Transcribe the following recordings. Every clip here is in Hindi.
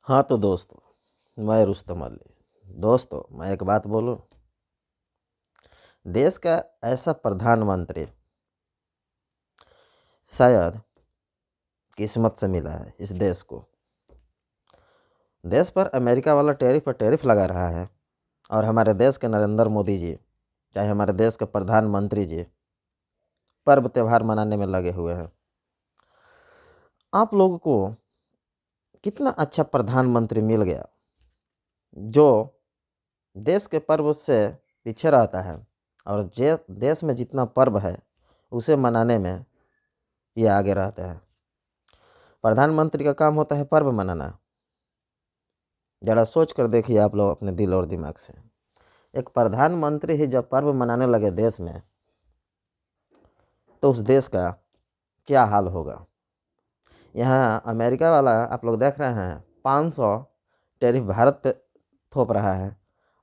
हाँ तो दोस्तों, मैं रुस्तम अली। दोस्तों, मैं एक बात बोलूं। देश का ऐसा प्रधानमंत्री शायद किस्मत से मिला है इस देश को। देश पर अमेरिका वाला टैरिफ पर टैरिफ लगा रहा है और हमारे देश के नरेंद्र मोदी जी, चाहे हमारे देश के प्रधानमंत्री जी, पर्व त्यौहार मनाने में लगे हुए हैं। आप लोगों को कितना अच्छा प्रधानमंत्री मिल गया जो देश के पर्व से पीछे रहता है और जे देश में जितना पर्व है उसे मनाने में ये आगे रहते हैं। प्रधानमंत्री का काम होता है पर्व मनाना। ज़रा सोच कर देखिए आप लोग अपने दिल और दिमाग से। एक प्रधानमंत्री ही जब पर्व मनाने लगे देश में, तो उस देश का क्या हाल होगा। यहाँ अमेरिका वाला आप लोग देख रहे हैं 500 टैरिफ भारत पे थोप रहा है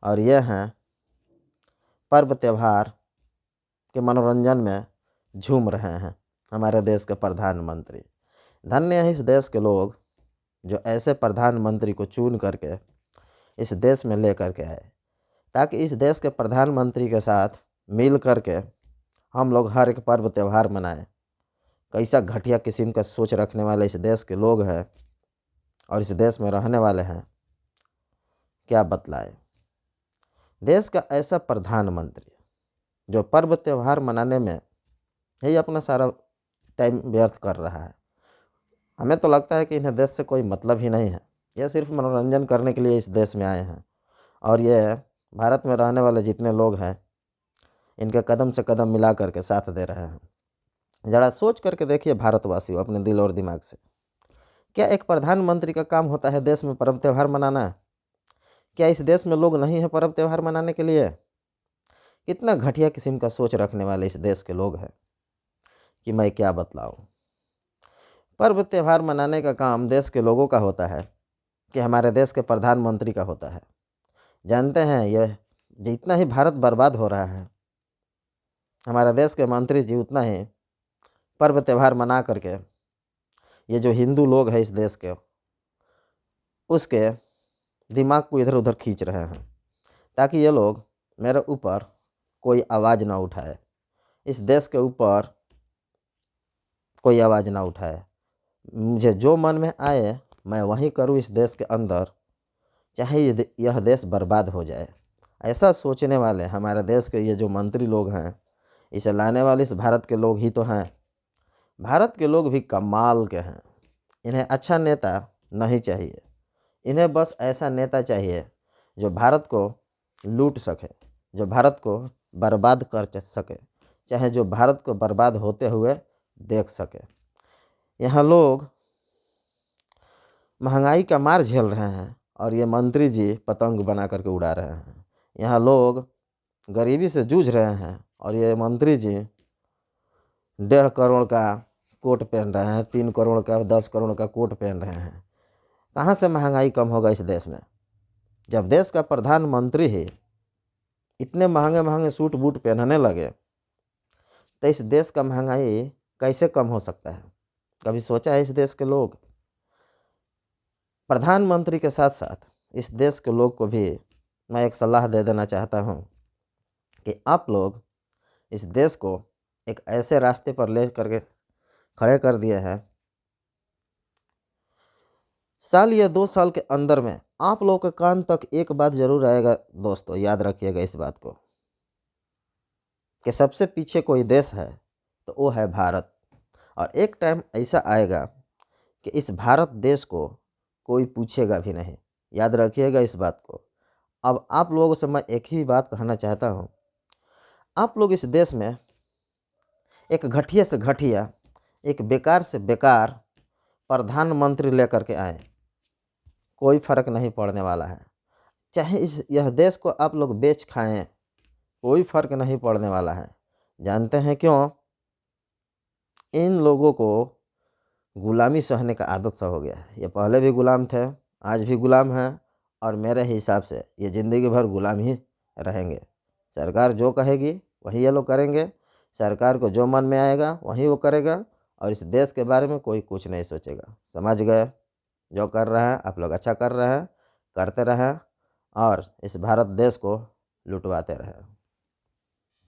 और ये हैं पर्व त्यौहार के मनोरंजन में झूम रहे हैं हमारे देश के प्रधानमंत्री। धन्य है इस देश के लोग जो ऐसे प्रधानमंत्री को चुन करके इस देश में ले करके आए, ताकि इस देश के प्रधानमंत्री के साथ मिल करके हम लोग हर एक पर्व त्यौहार मनाएं। कैसा घटिया किस्म का सोच रखने वाले इस देश के लोग हैं और इस देश में रहने वाले हैं, क्या बतलाए। देश का ऐसा प्रधानमंत्री जो पर्व त्यौहार मनाने में ही अपना सारा टाइम व्यर्थ कर रहा है। हमें तो लगता है कि इन्हें देश से कोई मतलब ही नहीं है। यह सिर्फ मनोरंजन करने के लिए इस देश में आए हैं और ये भारत में रहने वाले जितने लोग हैं इनके कदम से कदम मिला करके साथ दे रहे हैं। ज़रा सोच करके देखिए भारतवासियों, अपने दिल और दिमाग से। क्या एक प्रधानमंत्री का काम होता है देश में पर्व त्यौहार मनाना? क्या इस देश में लोग नहीं हैं पर्व त्यौहार मनाने के लिए? कितना घटिया किस्म का सोच रखने वाले इस देश के लोग हैं कि मैं क्या बतलाऊँ। पर्व त्यौहार मनाने का काम देश के लोगों का होता है कि हमारे देश के प्रधानमंत्री का होता है। जानते हैं यह जितना ही भारत बर्बाद हो रहा है, हमारे देश के मंत्री जी उतना ही पर्व त्यौहार मना करके ये जो हिंदू लोग हैं इस देश के, उसके दिमाग को इधर उधर खींच रहे हैं ताकि ये लोग मेरे ऊपर कोई आवाज़ ना उठाए, इस देश के ऊपर कोई आवाज़ ना उठाए। मुझे जो मन में आए मैं वही करूँ इस देश के अंदर, चाहे यह देश बर्बाद हो जाए। ऐसा सोचने वाले हमारे देश के ये जो मंत्री लोग हैं, इसे लाने वाले इस भारत के लोग ही तो हैं। भारत के लोग भी कमाल के हैं। इन्हें अच्छा नेता नहीं चाहिए, इन्हें बस ऐसा नेता चाहिए जो भारत को लूट सके, जो भारत को बर्बाद कर सके, चाहे जो भारत को बर्बाद होते हुए देख सके। यहाँ लोग महंगाई का मार झेल रहे हैं और ये मंत्री जी पतंग बना करके उड़ा रहे हैं। यहाँ लोग गरीबी से जूझ रहे हैं और ये मंत्री जी 1.5 करोड़ का कोट पहन रहे हैं, 3 करोड़ का, 10 करोड़ का कोट पहन रहे हैं। कहाँ से महंगाई कम होगा इस देश में? जब देश का प्रधानमंत्री ही इतने महंगे महंगे सूट बूट पहनने लगे तो इस देश का महंगाई कैसे कम हो सकता है? कभी सोचा है इस देश के लोग? प्रधानमंत्री के साथ साथ इस देश के लोग को भी मैं एक सलाह दे देना चाहता हूँ कि आप लोग इस देश को एक ऐसे रास्ते पर ले करके खड़े कर दिए हैं, साल या 2 साल के अंदर में आप लोगों के कान तक एक बात जरूर आएगा। दोस्तों, याद रखिएगा इस बात को कि सबसे पीछे कोई देश है तो वो है भारत। और एक टाइम ऐसा आएगा कि इस भारत देश को कोई पूछेगा भी नहीं। याद रखिएगा इस बात को। अब आप लोगों से मैं एक ही बात कहना चाहता हूँ, आप लोग इस देश में एक घटिया से घटिया, एक बेकार से बेकार प्रधानमंत्री लेकर के आए, कोई फ़र्क नहीं पड़ने वाला है। चाहे यह देश को आप लोग बेच खाएं, कोई फ़र्क नहीं पड़ने वाला है। जानते हैं क्यों? इन लोगों को गुलामी सहने का आदत सा हो गया है। ये पहले भी गुलाम थे, आज भी गुलाम हैं और मेरे हिसाब से ये ज़िंदगी भर गुलाम ही रहेंगे। सरकार जो कहेगी वही ये लोग करेंगे, सरकार को जो मन में आएगा वही वो करेगा और इस देश के बारे में कोई कुछ नहीं सोचेगा। समझ गए? जो कर रहे हैं आप लोग अच्छा कर रहे हैं, करते रहें और इस भारत देश को लुटवाते रहें।